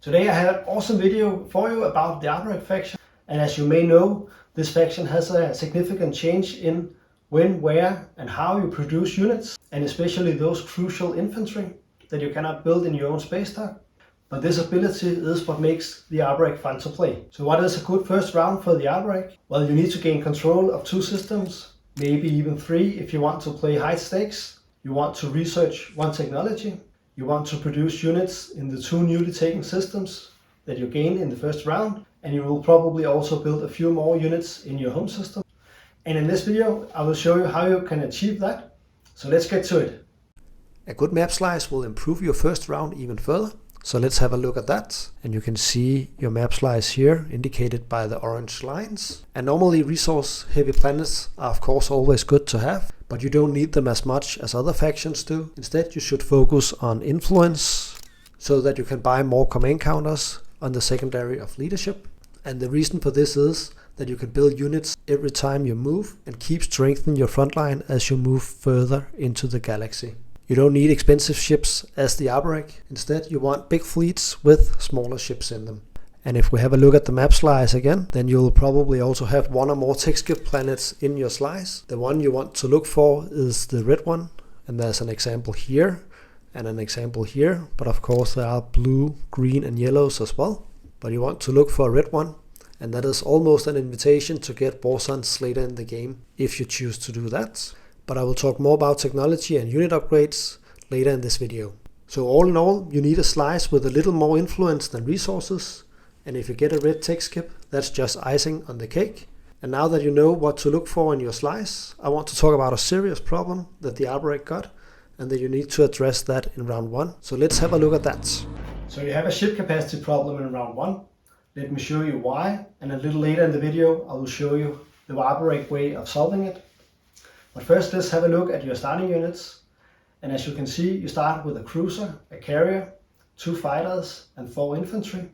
Today I have an awesome video for you about the Arborec faction, and as you may know, this faction has a significant change in when, where and how you produce units, and especially those crucial infantry that you cannot build in your own space stock. But this ability is what makes the Arborec fun to play. So what is a good first round for the Arborec? Well, you need to gain control of 2 systems, maybe even 3 if you want to play high stakes. You want to research 1 technology. You want to produce units in the 2 newly taken systems that you gain in the first round, and you will probably also build a few more units in your home system. And in this video I will show you how you can achieve that. So let's get to it. A good map slice will improve your first round even further. So let's have a look at that. And you can see your map slice here indicated by the orange lines. And normally resource heavy planets are of course always good to have, but you don't need them as much as other factions do. Instead you should focus on influence so that you can buy more command counters on the secondary of leadership. And the reason for this is that you can build units every time you move and keep strengthening your front line as you move further into the galaxy. You don't need expensive ships as the Arborec. Instead you want big fleets with smaller ships in them. And if we have a look at the map slice again, then you'll probably also have 1 or more tech skip planets in your slice. The one you want to look for is the red one, and there's an example here and an example here, but of course there are blue, green and yellows as well. But you want to look for a red one, and that is almost an invitation to get Borsons later in the game if you choose to do that. But I will talk more about technology and unit upgrades later in this video. So all in all, you need a slice with a little more influence than resources. And if you get a red tech skip, that's just icing on the cake. And now that you know what to look for in your slice, I want to talk about a serious problem that the Arborec got, and that you need to address that in round 1. So let's have a look at that. So you have a ship capacity problem in round 1. Let me show you why, and a little later in the video I will show you the Arborec way of solving it. But first let's have a look at your starting units. And as you can see, you start with a cruiser, a carrier, 2 fighters and 4 infantry.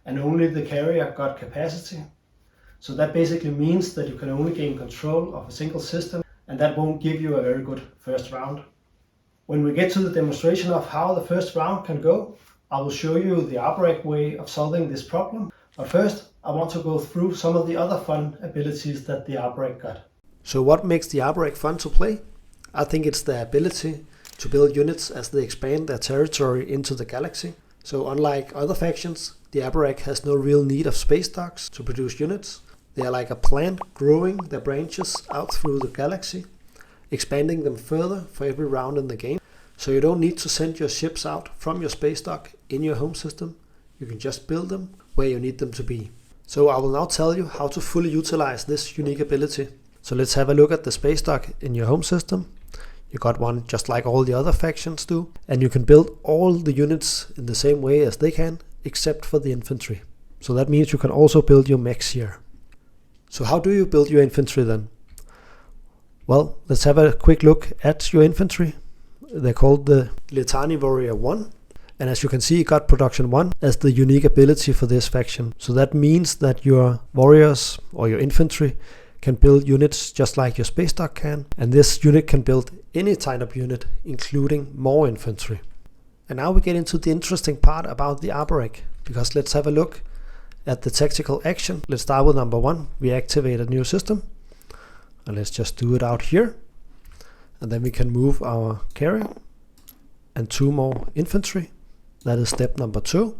And only the carrier got capacity. So that basically means that you can only gain control of a single system, and that won't give you a very good first round. When we get to the demonstration of how the first round can go, I will show you the Arborec way of solving this problem. But first I want to go through some of the other fun abilities that the Arborec got. So what makes the Arborec fun to play? I think it's the ability to build units as they expand their territory into the galaxy. So unlike other factions, the Arborec has no real need of space docks to produce units. They are like a plant growing their branches out through the galaxy, expanding them further for every round in the game. So you don't need to send your ships out from your space dock in your home system. You can just build them where you need them to be. So I will now tell you how to fully utilize this unique ability. So let's have a look at the space dock in your home system. You got one just like all the other factions do, and you can build all the units in the same way as they can, except for the infantry. So that means you can also build your mechs here. So how do you build your infantry then? Well, let's have a quick look at your infantry. They're called the Litani Warrior 1. And as you can see, you got production 1 as the unique ability for this faction. So that means that your warriors or your infantry can build units just like your space dock can. And this unit can build any type of unit, including more infantry. And now we get into the interesting part about the Arborec, because let's have a look at the tactical action. Let's start with number 1. We activate a new system. And let's just do it out here. And then we can move our carrier and 2 more infantry. That is step number 2.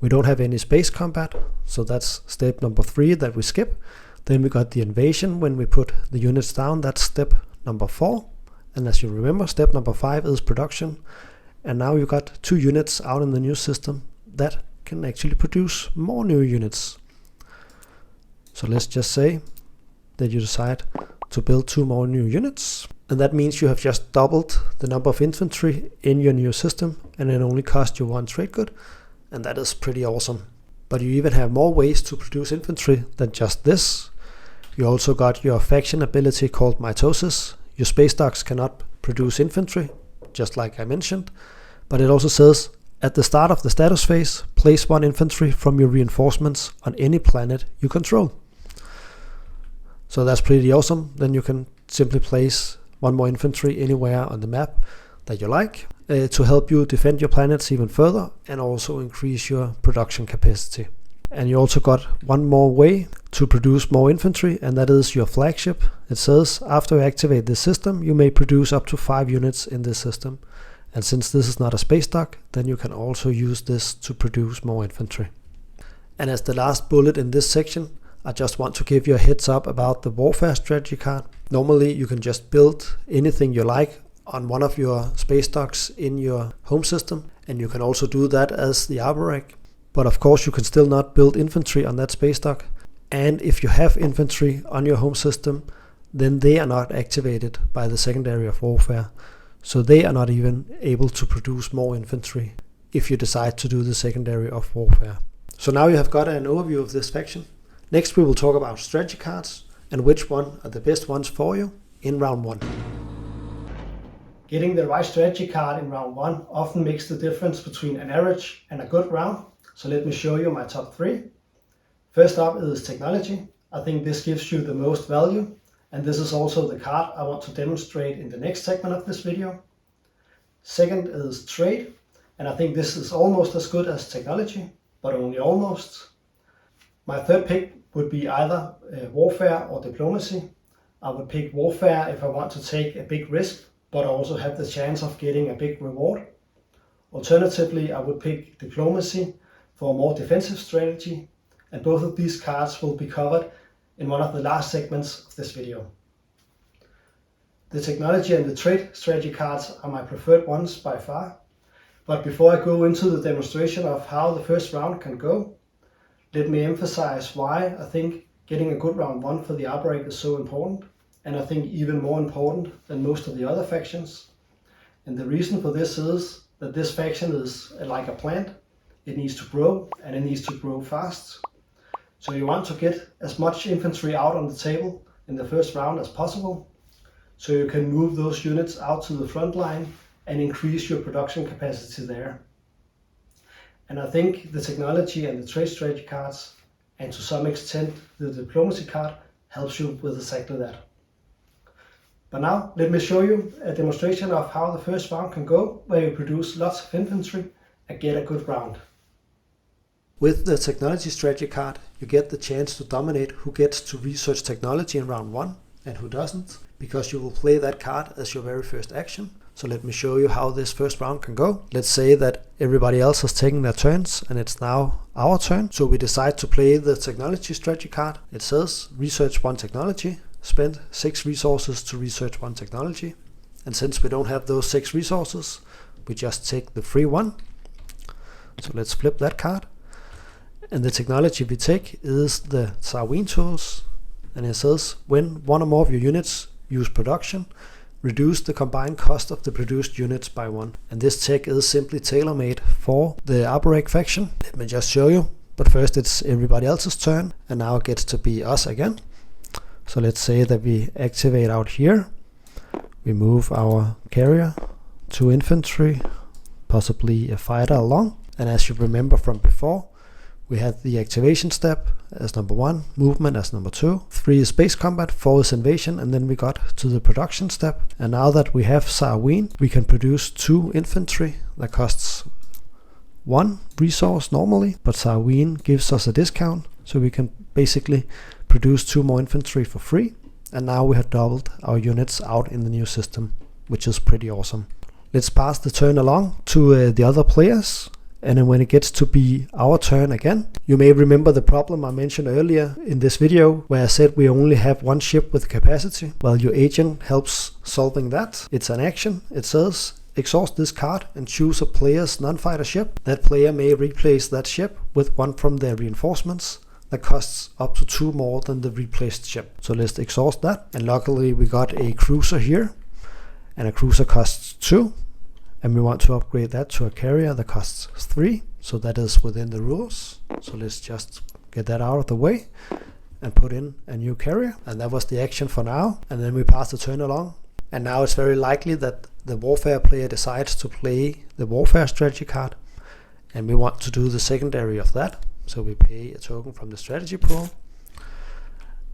We don't have any space combat, so that's step number 3 that we skip. Then we got the invasion when we put the units down. That's step number 4. And as you remember, step number 5 is production. And now you got 2 units out in the new system that can actually produce more new units. So let's just say that you decide to build 2 more new units. And that means you have just doubled the number of infantry in your new system, and it only cost you 1 trade good. And that is pretty awesome. But you even have more ways to produce infantry than just this. You also got your faction ability called Mitosis. Your space docks cannot produce infantry, just like I mentioned. But it also says, at the start of the status phase, place 1 infantry from your reinforcements on any planet you control. So that's pretty awesome. Then you can simply place 1 more infantry anywhere on the map that you like. to help you defend your planets even further and also increase your production capacity. And you also got one more way to produce more infantry, and that is your flagship. It says after you activate this system, you may produce up to 5 units in this system. And since this is not a space dock, then you can also use this to produce more infantry. And as the last bullet in this section, I just want to give you a heads up about the warfare strategy card. Normally you can just build anything you like on one of your space docks in your home system, and you can also do that as the Arborec. But of course you can still not build infantry on that space dock. And if you have infantry on your home system, then they are not activated by the secondary of warfare. So they are not even able to produce more infantry if you decide to do the secondary of warfare. So now you have got an overview of this faction. Next we will talk about strategy cards and which one are the best ones for you in round 1. Getting the right strategy card in round 1 often makes the difference between an average and a good round. So let me show you my top 3. First up is Technology. I think this gives you the most value, and this is also the card I want to demonstrate in the next segment of this video. Second is Trade, and I think this is almost as good as Technology, but only almost. My third pick would be either Warfare or Diplomacy. I would pick Warfare if I want to take a big risk, but also have the chance of getting a big reward. Alternatively, I would pick Diplomacy for a more defensive strategy, and both of these cards will be covered in one of the last segments of this video. The Technology and the Trade strategy cards are my preferred ones by far, but before I go into the demonstration of how the first round can go, let me emphasize why I think getting a good round 1 for the Arborec is so important, and I think even more important than most of the other factions. And the reason for this is that this faction is like a plant. It needs to grow, and it needs to grow fast. So you want to get as much infantry out on the table in the first round as possible, so you can move those units out to the front line and increase your production capacity there. And I think the Technology and the Trade strategy cards, and to some extent the Diplomacy card, helps you with exactly that. But now let me show you a demonstration of how the first round can go, where you produce lots of infantry and get a good round. With the Technology strategy card, you get the chance to dominate who gets to research technology in round 1 and who doesn't, because you will play that card as your very first action. So let me show you how this first round can go. Let's say that everybody else has taken their turns and it's now our turn. So we decide to play the Technology strategy card. It says research 1 technology, spend 6 resources to research 1 technology. And since we don't have those 6 resources, we just take the free one. So let's flip that card. And the technology we take is the Sarween tools, and it says when one or more of your units use production, reduce the combined cost of the produced units by 1. And this tech is simply tailor-made for the Arborec faction. Let me just show you, but first it's everybody else's turn, and now it gets to be us again. So let's say that we activate out here, we move our carrier to infantry, possibly a fighter along, and as you remember from before, we had the activation step as number 1, movement as number 2, 3 is space combat, 4 is invasion, and then we got to the production step. And now that we have Sarween, we can produce 2 infantry that costs 1 resource normally, but Sarween gives us a discount, so we can basically produce 2 more infantry for free. And now we have doubled our units out in the new system, which is pretty awesome. Let's pass the turn along to the other players. And then when it gets to be our turn again, you may remember the problem I mentioned earlier in this video, where I said we only have 1 ship with capacity. Well, your agent helps solving that. It's an action. It says exhaust this card and choose a player's non-fighter ship. That player may replace that ship with one from their reinforcements that costs up to 2 more than the replaced ship. So let's exhaust that. And luckily we got a cruiser here, and a cruiser costs 2. And we want to upgrade that to a carrier that costs 3, so that is within the rules. So let's just get that out of the way and put in a new carrier. And that was the action for now. And then we pass the turn along. And now it's very likely that the warfare player decides to play the warfare strategy card, and we want to do the secondary of that. So we pay a token from the strategy pool,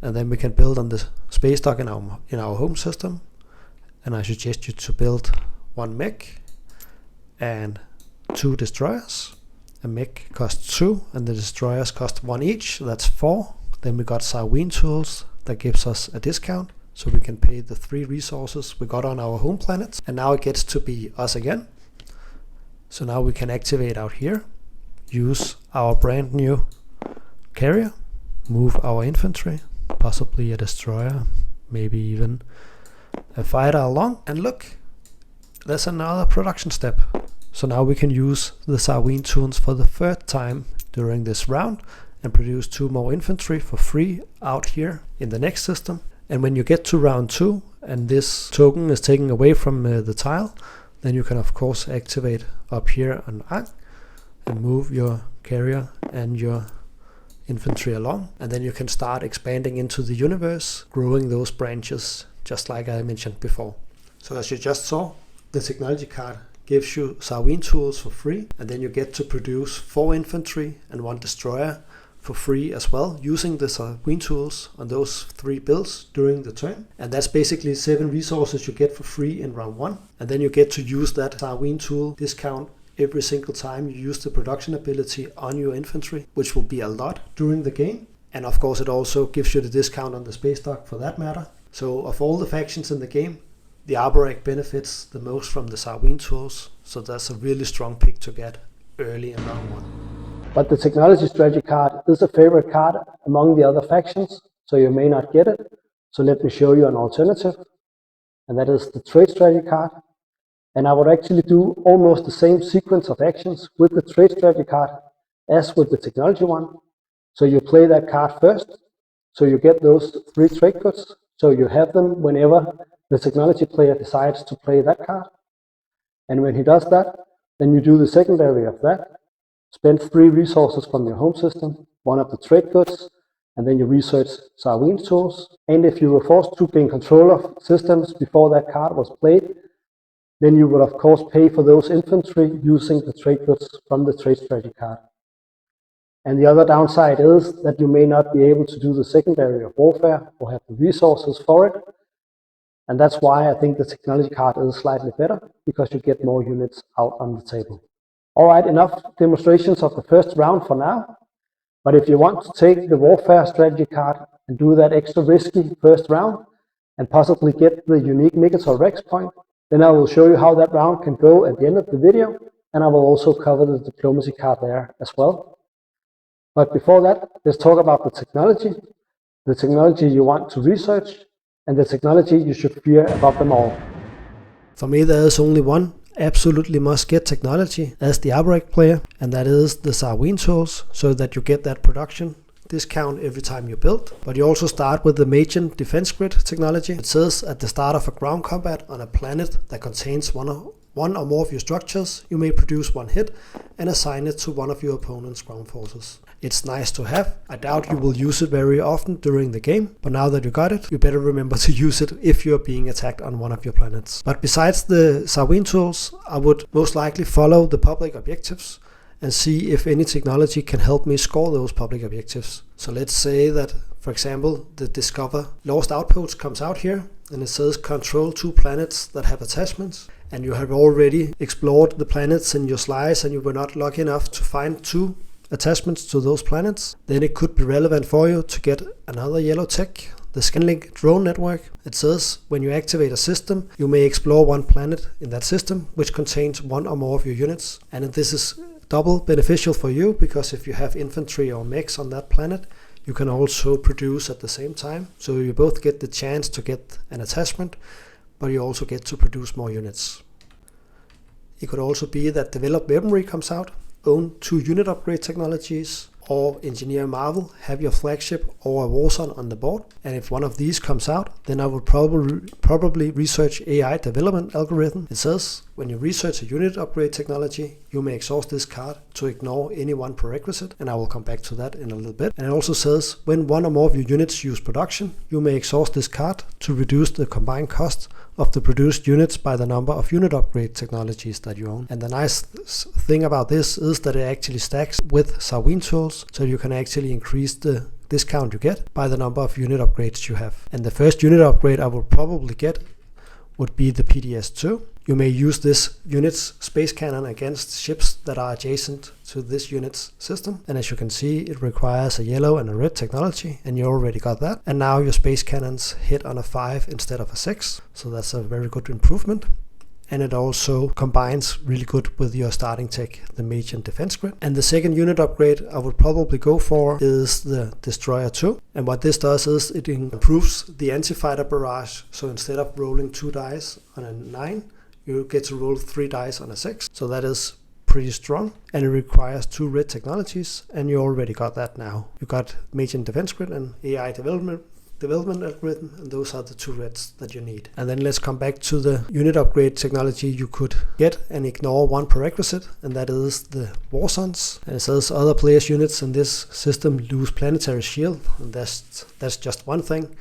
and then we can build on the space dock in our home system. And I suggest you to build 1 mech and 2 destroyers. A mech costs 2 and the destroyers cost 1 each, so that's 4. Then we got Sarween tools that gives us a discount, so we can pay the 3 resources we got on our home planets. And now it gets to be us again. So now we can activate out here, use our brand new carrier, move our infantry, possibly a destroyer, maybe even a fighter along, and look, there's another production step. So now we can use the Sarween tools for the 3rd time during this round and produce 2 more infantry for free out here in the next system. And when you get to round 2 and this token is taken away from the tile, then you can of course activate up here on Ang and move your carrier and your infantry along, and then you can start expanding into the universe, growing those branches just like I mentioned before. So as you just saw, the technology card gives you Sarween tools for free, and then you get to produce 4 infantry and 1 destroyer for free as well, using the Sarween tools on those 3 builds during the turn. And that's basically 7 resources you get for free in round 1. And then you get to use that Sarween tool discount every single time you use the production ability on your infantry, which will be a lot during the game. And of course it also gives you the discount on the space dock for that matter. So of all the factions in the game, the Arborec benefits the most from the Sarween tools, so that's a really strong pick to get early in round 1. But the technology strategy card is a favorite card among the other factions, so you may not get it. So let me show you an alternative, and that is the trade strategy card. And I would actually do almost the same sequence of actions with the trade strategy card as with the technology one. So you play that card first, so you get those 3 trade goods, so you have them whenever the technology player decides to play that card. And when he does that, then you do the secondary of that, spend 3 resources from your home system, 1 of the trade goods, and then you research Sarween tools. And if you were forced to gain control of systems before that card was played, then you would of course pay for those infantry using the trade goods from the trade strategy card. And the other downside is that you may not be able to do the secondary of warfare or have the resources for it. And that's why I think the technology card is slightly better, because you get more units out on the table. Alright, enough demonstrations of the first round for now. But if you want to take the warfare strategy card and do that extra risky first round and possibly get the unique Mitosis Rex point, then I will show you how that round can go at the end of the video, and I will also cover the diplomacy card there as well. But before that, let's talk about the technology you want to research, and the technology you should fear above them all. For me there is only one absolutely must get technology as the Arborec player, and that is the Sarween tools, so that you get that production discount every time you build. But you also start with the Magian defense grid technology. It says at the start of a ground combat on a planet that contains one or more of your structures, you may produce 1 hit and assign it to one of your opponent's ground forces. It's nice to have. I doubt you will use it very often during the game, but now that you got it, you better remember to use it if you're being attacked on one of your planets. But besides the Sarween tools, I would most likely follow the public objectives and see if any technology can help me score those public objectives. So let's say that, for example, the Discover Lost Outpost comes out here and it says control 2 planets that have attachments, and you have already explored the planets in your slice and you were not lucky enough to find 2 attachments to those planets, then it could be relevant for you to get another yellow tech, the Scanlink drone network. It says when you activate a system, you may explore 1 planet in that system which contains 1 or more of your units, and this is double beneficial for you, because if you have infantry or mechs on that planet, you can also produce at the same time. So you both get the chance to get an attachment, but you also get to produce more units. It could also be that Develop Weaponry comes out, own 2 unit upgrade technologies, or Engineer Marvel, have your flagship or a Warzone on the board. And if one of these comes out, then I would probably research AI development algorithm. It says when you research a unit upgrade technology, you may exhaust this card to ignore any one prerequisite, and I will come back to that in a little bit. And it also says when 1 or more of your units use production, you may exhaust this card to reduce the combined cost of the produced units by the number of unit upgrade technologies that you own. And the nice thing about this is that it actually stacks with Sarween tools, so you can actually increase the discount you get by the number of unit upgrades you have. And the first unit upgrade I would probably get would be the PDS2. you may use this unit's space cannon against ships that are adjacent to this unit's system. And as you can see, it requires a yellow and a red technology, and you already got that. And now your space cannons hit on a 5 instead of a 6, so that's a very good improvement. And it also combines really good with your starting tech, the Mage and Defense Grid. And the second unit upgrade I would probably go for is the Destroyer 2. And what this does is it improves the anti-fighter barrage. So instead of rolling 2 dice on a 9, you get to roll 3 dice on a 6. So that is pretty strong, and it requires 2 red technologies, and you already got that now. You got Mage and Defense Grid and AI development algorithm, and those are the 2 reds that you need. And then let's come back to the unit upgrade technology you could get and ignore one prerequisite, and that is the War Suns. And it says other players' units in this system lose planetary shield, and that's just one thing,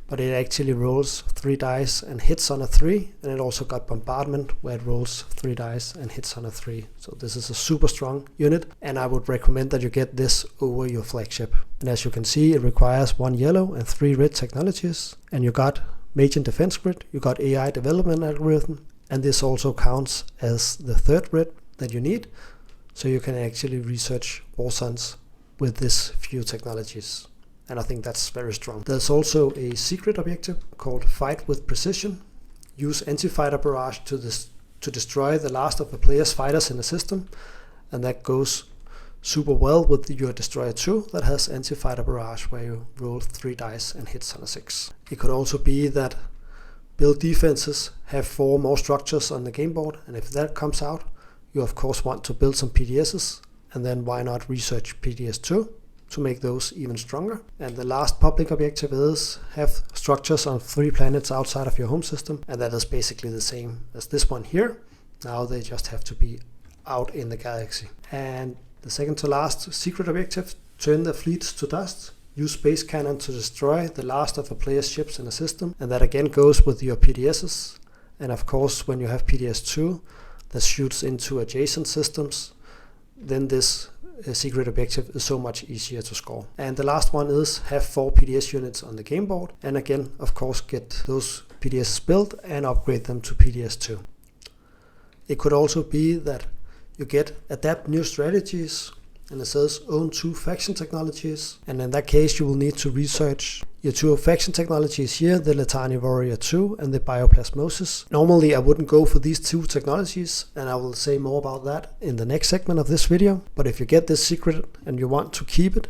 but it actually rolls 3 dice and hits on a 3, and it also got bombardment where it rolls 3 dice and hits on a 3. So this is a super strong unit, and I would recommend that you get this over your flagship. And as you can see, it requires 1 yellow and 3 red technologies, and you got Mage and Defense Grid, you got AI development algorithm, and this also counts as the 3rd red that you need, so you can actually research War Suns with this few technologies. And I think that's very strong. There's also a secret objective called Fight with Precision. Use anti-fighter barrage to destroy the last of the player's fighters in the system. And that goes super well with your Destroyer 2 that has anti-fighter barrage where you roll 3 dice and hits on a 6. It could also be that build defenses have 4 more structures on the game board. And if that comes out, you of course want to build some PDSs. And then why not research PDS 2? To make those even stronger. And the last public objective is have structures on 3 planets outside of your home system, and that is basically the same as this one here. Now they just have to be out in the galaxy. And the second to last secret objective, turn the fleets to dust. Use space cannon to destroy the last of the player's ships in the system, and that again goes with your PDSs. And of course, when you have PDS 2 that shoots into adjacent systems, then this secret objective is so much easier to score. And the last one is have 4 PDS units on the game board, and again of course get those PDS built and upgrade them to PDS 2. It could also be that you get adapt new strategies, and it says own 2 faction technologies, and in that case you will need to research your 2 faction technologies here, the Letani Warrior 2 and the Bioplasmosis. Normally I wouldn't go for these 2 technologies, and I will say more about that in the next segment of this video. But if you get this secret and you want to keep it,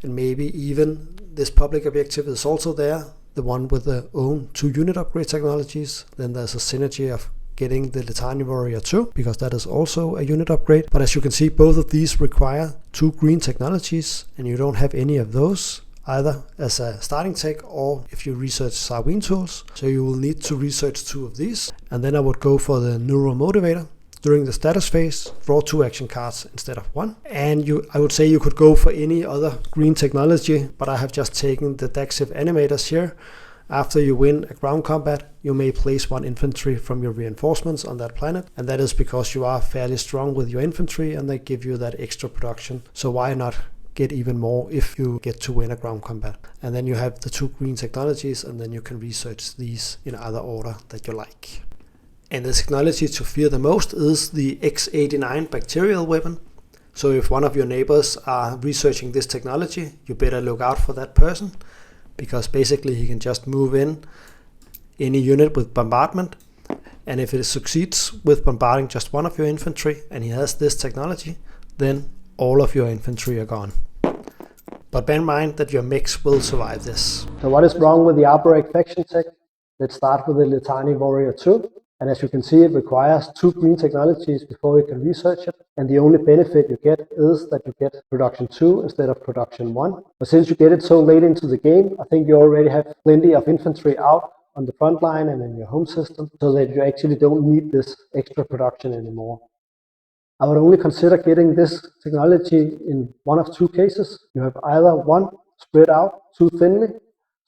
and maybe even this public objective is also there, the one with the own 2 unit upgrade technologies, then there's a synergy of getting the Letani Warrior 2, because that is also a unit upgrade. But as you can see, both of these require 2 green technologies, and you don't have any of those, either as a starting tech or if you research Sarween tools. So you will need to research 2 of these. And then I would go for the Neural Motivator. During the status phase, draw 2 action cards instead of 1. And I would say you could go for any other green technology, but I have just taken the Daxiv animators here. After you win a ground combat, you may place 1 infantry from your reinforcements on that planet, and that is because you are fairly strong with your infantry and they give you that extra production. So why not get even more if you get to win a ground combat? And then you have the 2 green technologies, and then you can research these in either order that you like. And the technology to fear the most is the X89 bacterial weapon. So if one of your neighbors are researching this technology, you better look out for that person, because basically he can just move in any unit with bombardment, and if it succeeds with bombarding just 1 of your infantry and he has this technology, then all of your infantry are gone. But bear in mind that your mechs will survive this. So what is wrong with the Arborec faction tech? Let's start with the Letani Warrior 2. And as you can see, it requires 2 green technologies before you can research it. And the only benefit you get is that you get production 2 instead of production 1. But since you get it so late into the game, I think you already have plenty of infantry out on the front line and in your home system, so that you actually don't need this extra production anymore. I would only consider getting this technology in one of 2 cases. You have either 1, spread out too thinly,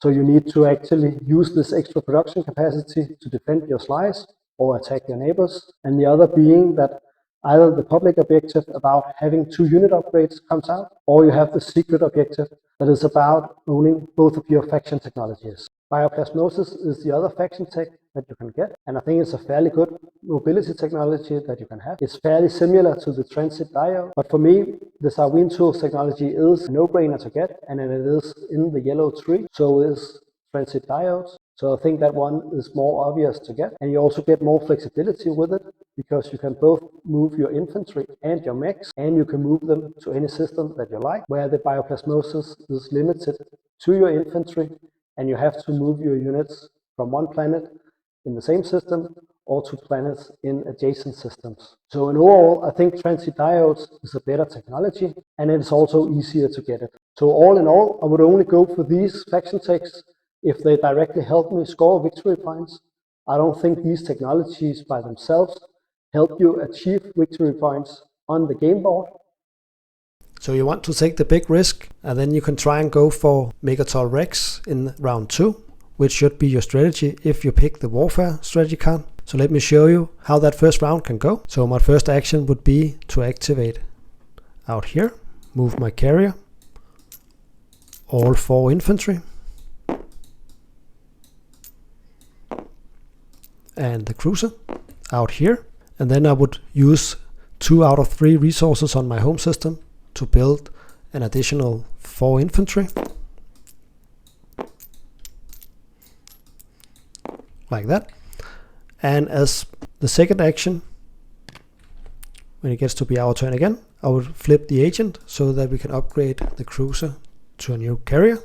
so you need to actually use this extra production capacity to defend your slice or attack your neighbors, and the other being that either the public objective about having 2 unit upgrades comes out, or you have the secret objective that is about owning both of your faction technologies. Bioplasmosis is the other faction tech that you can get, and I think it's a fairly good mobility technology that you can have. It's fairly similar to the transit diode, but for me, the Sarween tools technology is a no-brainer to get, and it is in the yellow tree, so is transit diodes. So I think that one is more obvious to get, and you also get more flexibility with it, because you can both move your infantry and your mechs, and you can move them to any system that you like, where the bioplasmosis is limited to your infantry, and you have to move your units from one planet in the same system or to planets in adjacent systems. So in overall, I think transit diodes is a better technology, and it's also easier to get it. So all in all, I would only go for these faction techs if they directly help me score victory points. I don't think these technologies by themselves help you achieve victory points on the game board. So you want to take the big risk, and then you can try and go for Megatol Rex in round 2, which should be your strategy if you pick the Warfare strategy card. So let me show you how that first round can go. So my first action would be to activate out here, move my carrier, all 4 infantry, and the cruiser out here. And then I would use 2 out of 3 resources on my home system to build an additional 4 infantry, like that. And as the second action, when it gets to be our turn again, I would flip the agent so that we can upgrade the cruiser to a new carrier,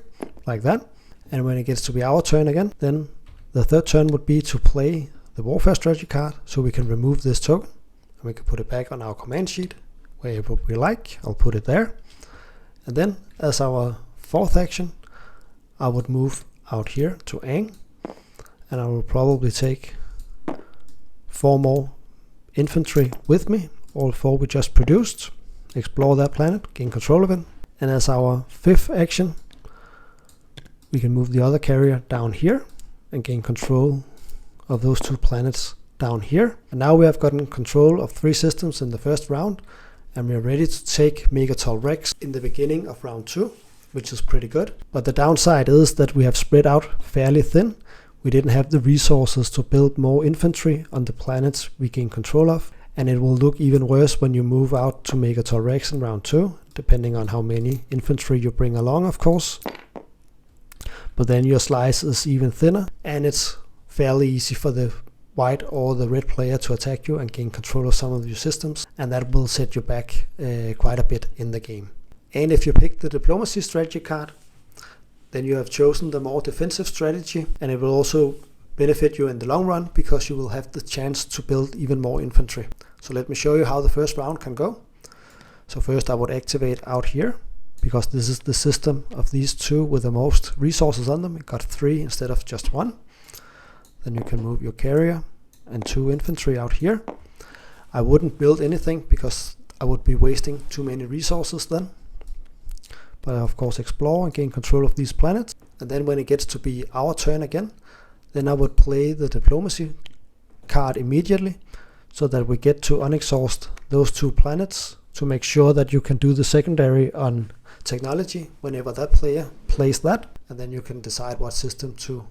like that. And when it gets to be our turn again, then the third turn would be to play the Warfare strategy card, so we can remove this token and we can put it back on our command sheet wherever we like. I'll put it there. And then as our fourth action, I would move out here to Ang, and I will probably take 4 more infantry with me, all 4 we just produced, explore that planet, gain control of it. And as our fifth action, we can move the other carrier down here and gain control of those 2 planets down here. And now we have gotten control of 3 systems in the first round, and we are ready to take Megatol Rex in the beginning of round 2, which is pretty good. But the downside is that we have spread out fairly thin. We didn't have the resources to build more infantry on the planets we gain control of, and it will look even worse when you move out to Megatol Rex in round 2, depending on how many infantry you bring along, of course. But then your slice is even thinner, and it's fairly easy for the white or the red player to attack you and gain control of some of your systems, and that will set you back quite a bit in the game. And if you pick the diplomacy strategy card, then you have chosen the more defensive strategy, and it will also benefit you in the long run because you will have the chance to build even more infantry. So let me show you how the first round can go. So first I would activate out here, because this is the system of these 2 with the most resources on them. It got 3 instead of just 1. Then you can move your carrier and 2 infantry out here. I wouldn't build anything because I would be wasting too many resources then. But I of course explore and gain control of these planets. And then when it gets to be our turn again, then I would play the diplomacy card immediately, so that we get to unexhaust those 2 planets to make sure that you can do the secondary on technology whenever that player plays that. And then you can decide what system to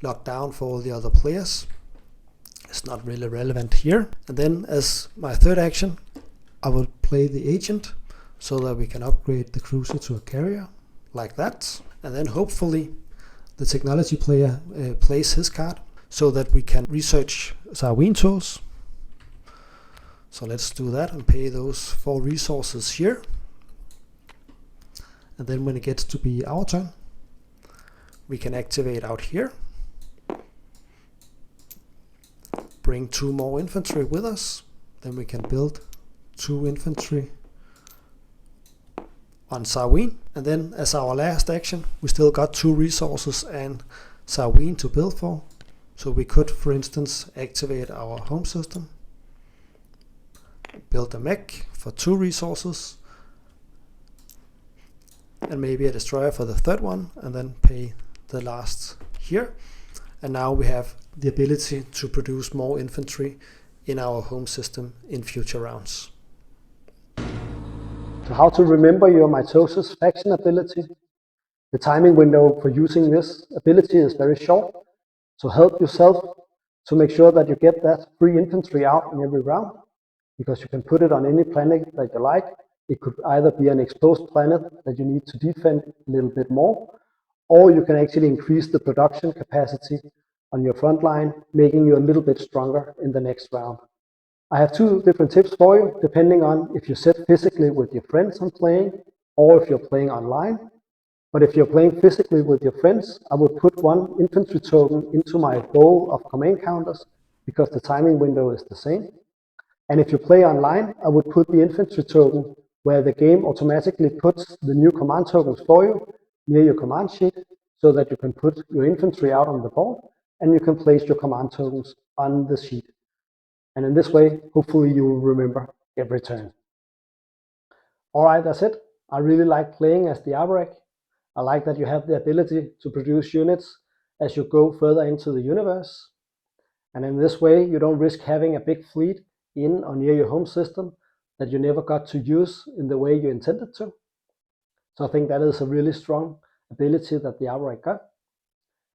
lock down for all the other players. It's not really relevant here. And then as my third action, I will play the agent so that we can upgrade the cruiser to a carrier, like that. And then hopefully the technology player plays his card so that we can research Sarween tools. So let's do that and pay those 4 resources here. And then when it gets to be our turn, we can activate out here, bring 2 more infantry with us, then we can build 2 infantry on Sarween. And then as our last action, we still got 2 resources and Sarween to build for. So we could, for instance, activate our home system, build a mech for 2 resources, and maybe a destroyer for the third one, and then pay the last here. And now we have the ability to produce more infantry in our home system in future rounds. So how to remember your Mitosis faction ability? The timing window for using this ability is very short, so help yourself to make sure that you get that free infantry out in every round, because you can put it on any planet that you like. It could either be an exposed planet that you need to defend a little bit more, or you can actually increase the production capacity on your front line, making you a little bit stronger in the next round. I have two different tips for you, depending on if you sit physically with your friends and playing, or if you're playing online. But if you're playing physically with your friends, I would put one infantry token into my bowl of command counters, because the timing window is the same. And if you play online, I would put the infantry token where the game automatically puts the new command tokens for you near your command sheet, so that you can put your infantry out on the board and you can place your command tokens on the sheet. And in this way, hopefully you will remember every turn. All right, that's it. I really like playing as the Arborec. I like that you have the ability to produce units as you go further into the universe. And in this way, you don't risk having a big fleet in or near your home system that you never got to use in the way you intended to. So I think that is a really strong ability that the Arborec got.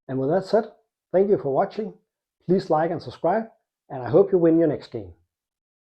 And with that said, thank you for watching. Please like and subscribe, and I hope you win your next game.